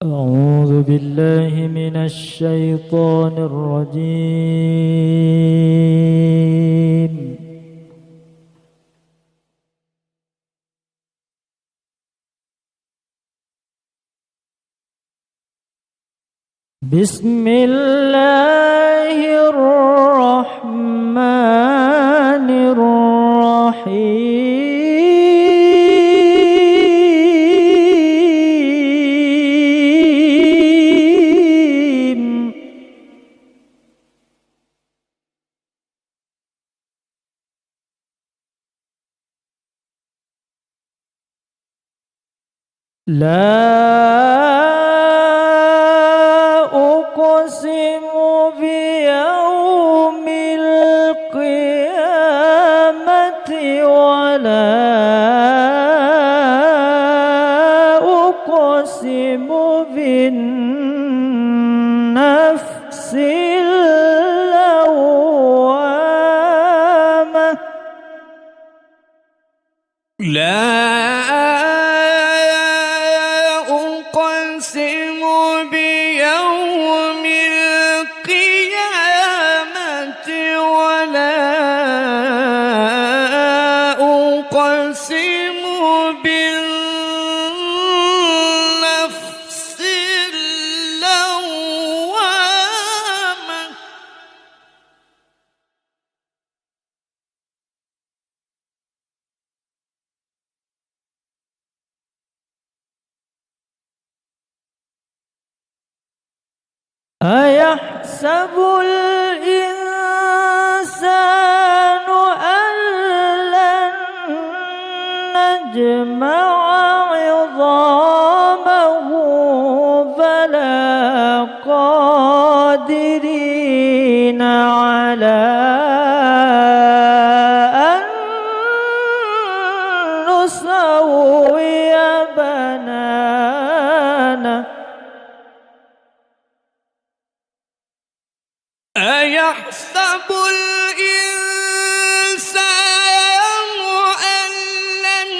أعوذ بالله من الشيطان الرجيم. بسم الله الرحمن الرحيم. لا أقسم بيوم القيامة ولا أقسم بالنفس اللوامة. لا أقسم بيوم القيامة ولا أقسم بالنفس اللوامة. أيحسب الإنسان أن لن نجمع عظامه بلى قادرين على أن نسوي بنانه. أيحسب الإنسان أن لن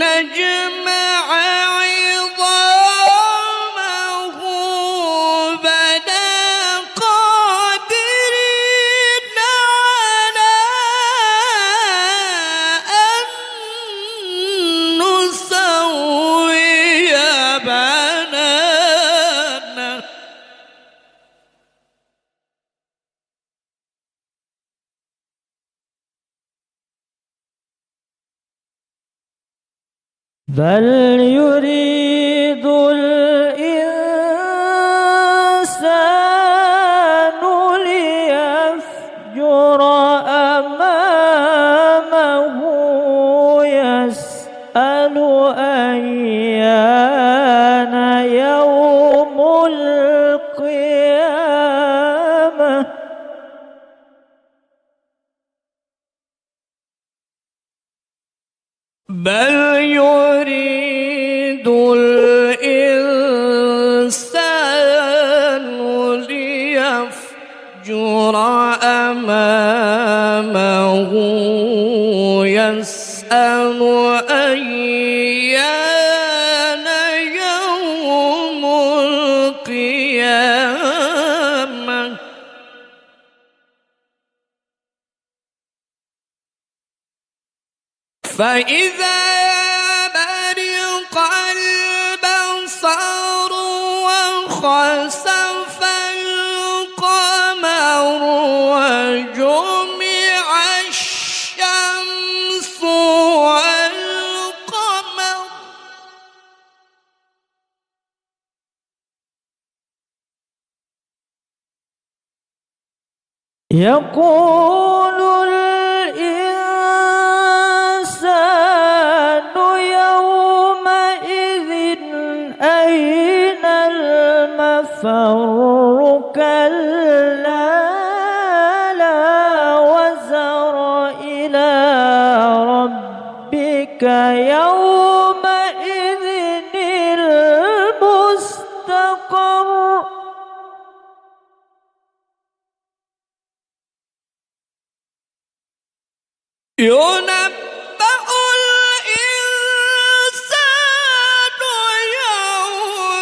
نجمع عظامه بلى قادرين على أن نسوي بنانه. بل يريد الإنسان ليفجر أمامه يسأل أيان يوم القيامة. بل يريد الإنسان ليفجر أمامه يسأل أيان يوم القيامة. فإذا برق البصر وخسف القمر وجمع الشمس والقمر يقول الإنسان يومئذ أين المفر. كلا لا وزر إلى ربك يومئذ المستقر. ينبأ الإنسان يومئذ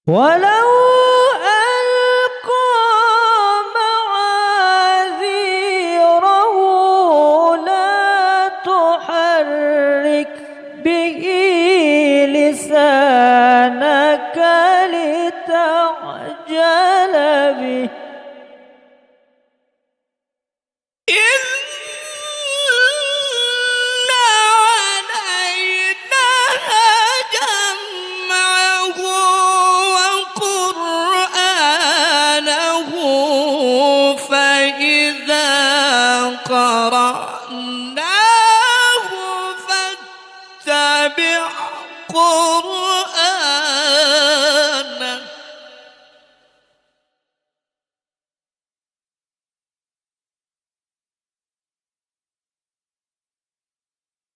ولو ألقى معاذيره لا تحرك به لسانك لتعجل به قرأناه فاتبع قرآنه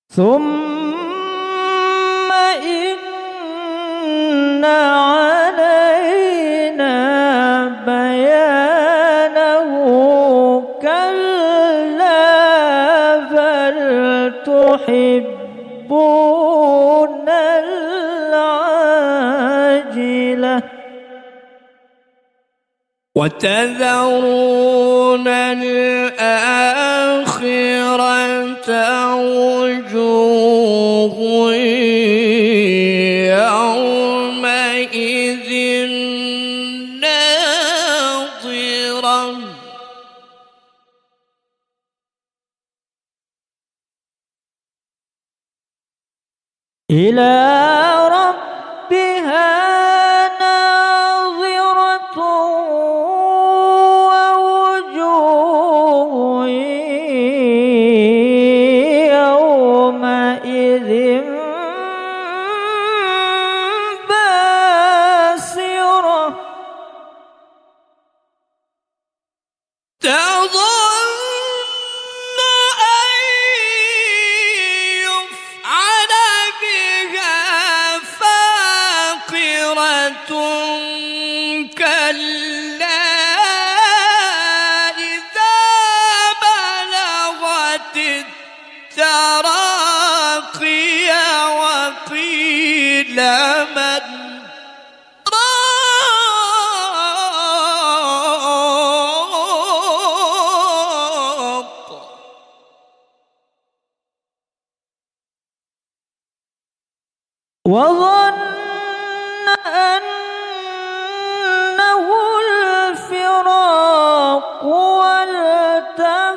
ثم إن علينا بيانه كلا بل تحبون العاجلة وتذرون الآخرة وجوه يومئذ ناظرة إلى ربها ناظرة ووجوه يومئذ باسرة تظن أن يفعل بها فاقرة كلا إذا بلغت التراقي وقيل من راق وظن أنه الفراق والتفت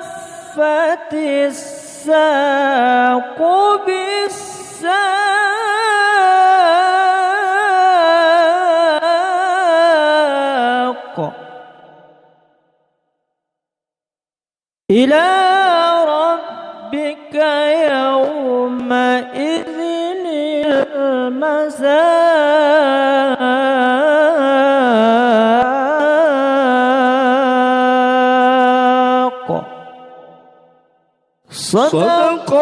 الساق بالساق إلى ربك يومئذ المساق صدق